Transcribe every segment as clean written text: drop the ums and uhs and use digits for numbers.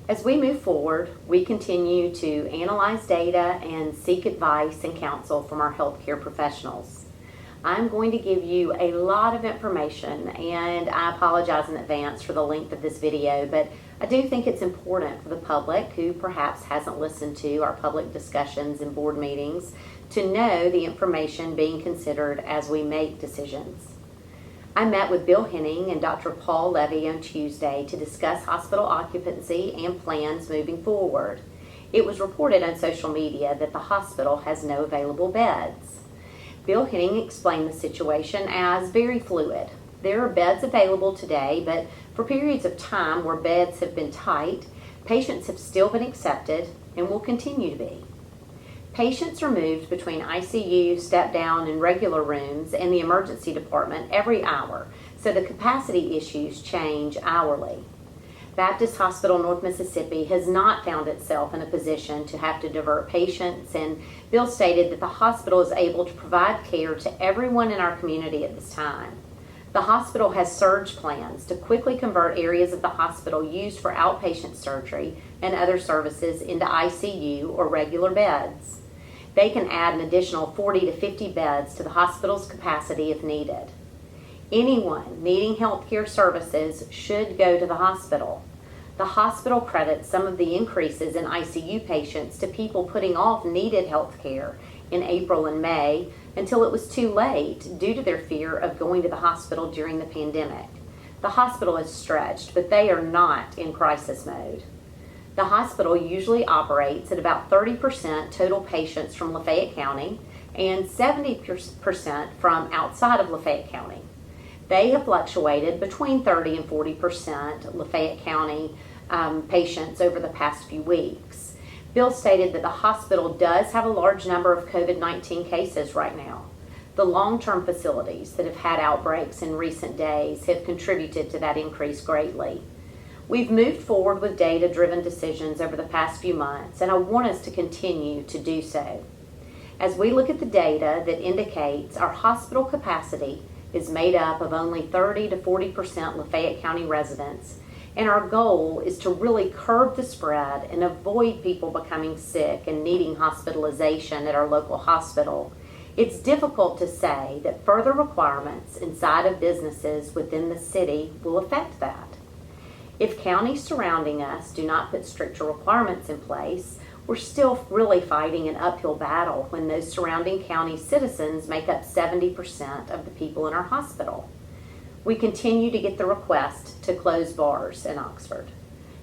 As we move forward, we continue to analyze data and seek advice and counsel from our healthcare professionals. I'm going to give you a lot of information, and I apologize in advance for the length of this video, but I do think it's important for the public who perhaps hasn't listened to our public discussions and board meetings to know the information being considered as we make decisions. I met with Bill Henning and Dr. Paul Levy on Tuesday to discuss hospital occupancy and plans moving forward. It was reported on social media that the hospital has no available beds. Bill Henning explained the situation as very fluid. There are beds available today, but for periods of time where beds have been tight, patients have still been accepted and will continue to be. Patients are moved between ICU, step-down, and regular rooms and the emergency department every hour, so the capacity issues change hourly. Baptist Hospital North Mississippi has not found itself in a position to have to divert patients, and Bill stated that the hospital is able to provide care to everyone in our community at this time. The hospital has surge plans to quickly convert areas of the hospital used for outpatient surgery and other services into ICU or regular beds. They can add an additional 40 to 50 beds to the hospital's capacity if needed. Anyone needing healthcare services should go to the hospital. The hospital credits some of the increases in ICU patients to people putting off needed health care in April and May until it was too late due to their fear of going to the hospital during the pandemic. The hospital is stretched, but they are not in crisis mode. The hospital usually operates at about 30% total patients from Lafayette County and 70% from outside of Lafayette County. They have fluctuated between 30 and 40% Lafayette County patients over the past few weeks. Bill stated that the hospital does have a large number of COVID-19 cases right now. The long-term facilities that have had outbreaks in recent days have contributed to that increase greatly. We've moved forward with data-driven decisions over the past few months, and I want us to continue to do so. As we look at the data that indicates our hospital capacity is made up of only 30 to 40% Lafayette County residents, and our goal is to really curb the spread and avoid people becoming sick and needing hospitalization at our local hospital, it's difficult to say that further requirements inside of businesses within the city will affect that. If counties surrounding us do not put stricter requirements in place, we're still really fighting an uphill battle when those surrounding county citizens make up 70% of the people in our hospital. We continue to get the request to close bars in Oxford.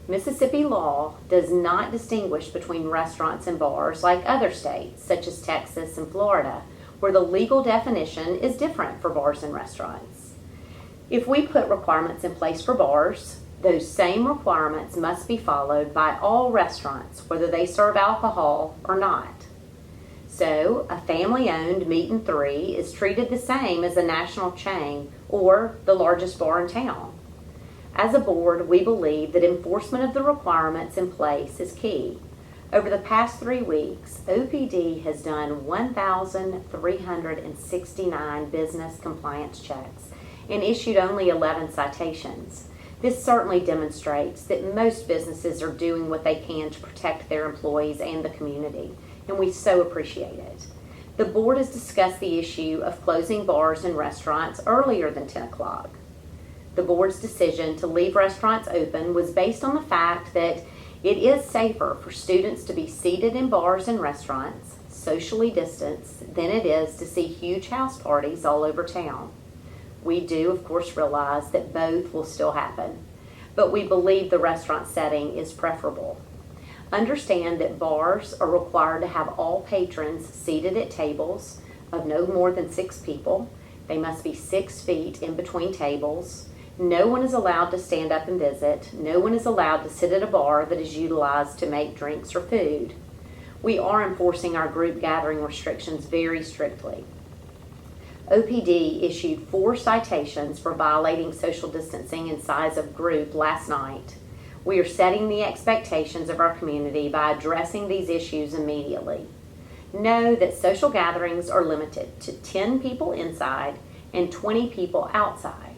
Mississippi law does not distinguish between restaurants and bars like other states, such as Texas and Florida, where the legal definition is different for bars and restaurants. If we put requirements in place for bars, those same requirements must be followed by all restaurants, whether they serve alcohol or not. So, a family-owned Meat and Three is treated the same as a national chain or the largest bar in town. As a board, we believe that enforcement of the requirements in place is key. Over the past 3 weeks, OPD has done 1,369 business compliance checks and issued only 11 citations. This certainly demonstrates that most businesses are doing what they can to protect their employees and the community, and we so appreciate it. The board has discussed the issue of closing bars and restaurants earlier than 10 o'clock. The board's decision to leave restaurants open was based on the fact that it is safer for students to be seated in bars and restaurants, socially distanced, than it is to see huge house parties all over town. We do, of course, realize that both will still happen, but we believe the restaurant setting is preferable. Understand that bars are required to have all patrons seated at tables of no more than 6 people. They must be 6 feet in between tables. No one is allowed to stand up and visit. No one is allowed to sit at a bar that is utilized to make drinks or food. We are enforcing our group gathering restrictions very strictly. OPD issued 4 citations for violating social distancing and size of group last night. We are setting the expectations of our community by addressing these issues immediately. Know that social gatherings are limited to 10 people inside and 20 people outside,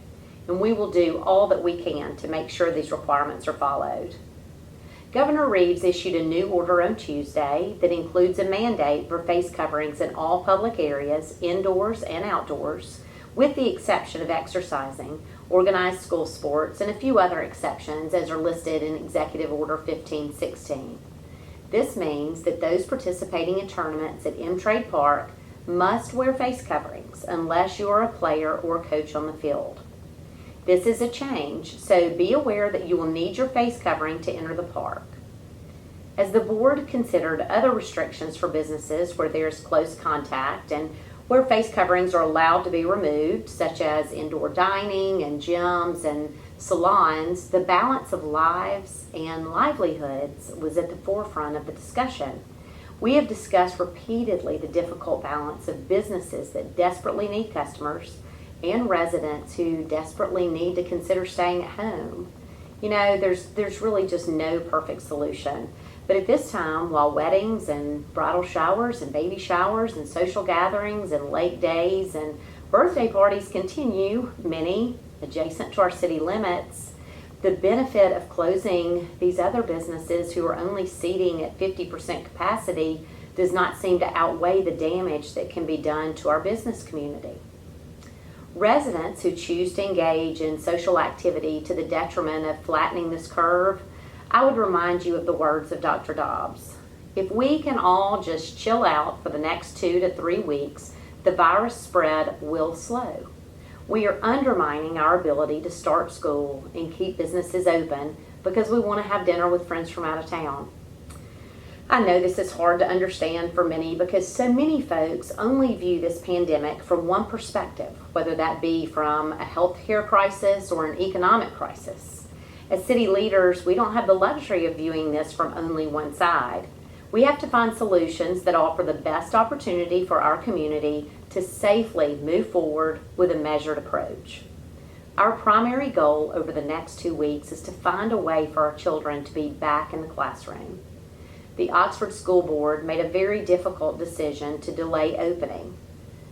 and we will do all that we can to make sure these requirements are followed. Governor Reeves issued a new order on Tuesday that includes a mandate for face coverings in all public areas, indoors and outdoors, with the exception of exercising, organized school sports, and a few other exceptions as are listed in Executive Order 1516. This means that those participating in tournaments at M-Trade Park must wear face coverings unless you are a player or coach on the field. This is a change, so be aware that you will need your face covering to enter the park. As the board considered other restrictions for businesses where there is close contact and where face coverings are allowed to be removed, such as indoor dining and gyms and salons, the balance of lives and livelihoods was at the forefront of the discussion. We have discussed repeatedly the difficult balance of businesses that desperately need customers and residents who desperately need to consider staying at home. You know, there's really just no perfect solution. But at this time, while weddings and bridal showers and baby showers and social gatherings and lake days and birthday parties continue, many adjacent to our city limits, the benefit of closing these other businesses who are only seating at 50% capacity does not seem to outweigh the damage that can be done to our business community. Residents who choose to engage in social activity to the detriment of flattening this curve, I would remind you of the words of Dr. Dobbs. If we can all just chill out for the next 2 to 3 weeks, the virus spread will slow. We are undermining our ability to start school and keep businesses open because we want to have dinner with friends from out of town. I know this is hard to understand for many because so many folks only view this pandemic from one perspective, whether that be from a healthcare crisis or an economic crisis. As city leaders, we don't have the luxury of viewing this from only one side. We have to find solutions that offer the best opportunity for our community to safely move forward with a measured approach. Our primary goal over the next 2 weeks is to find a way for our children to be back in the classroom. The Oxford School Board made a very difficult decision to delay opening.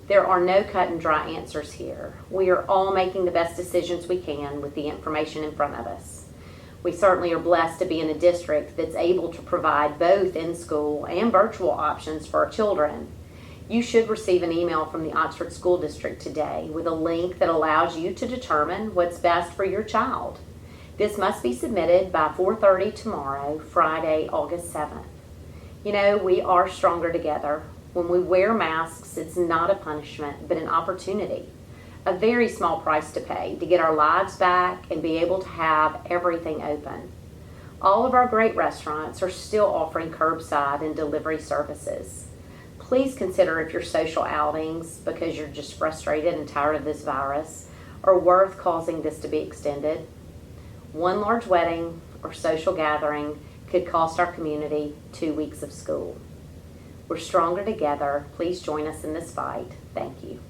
There are no cut and dry answers here. We are all making the best decisions we can with the information in front of us. We certainly are blessed to be in a district that's able to provide both in-school and virtual options for our children. You should receive an email from the Oxford School District today with a link that allows you to determine what's best for your child. This must be submitted by 4:30 tomorrow, Friday, August 7th. You know, we are stronger together. When we wear masks, it's not a punishment, but an opportunity. A very small price to pay to get our lives back and be able to have everything open. All of our great restaurants are still offering curbside and delivery services. Please consider if your social outings, because you're just frustrated and tired of this virus, are worth causing this to be extended. One large wedding or social gathering could cost our community 2 weeks of school. We're stronger together. Please join us in this fight. Thank you.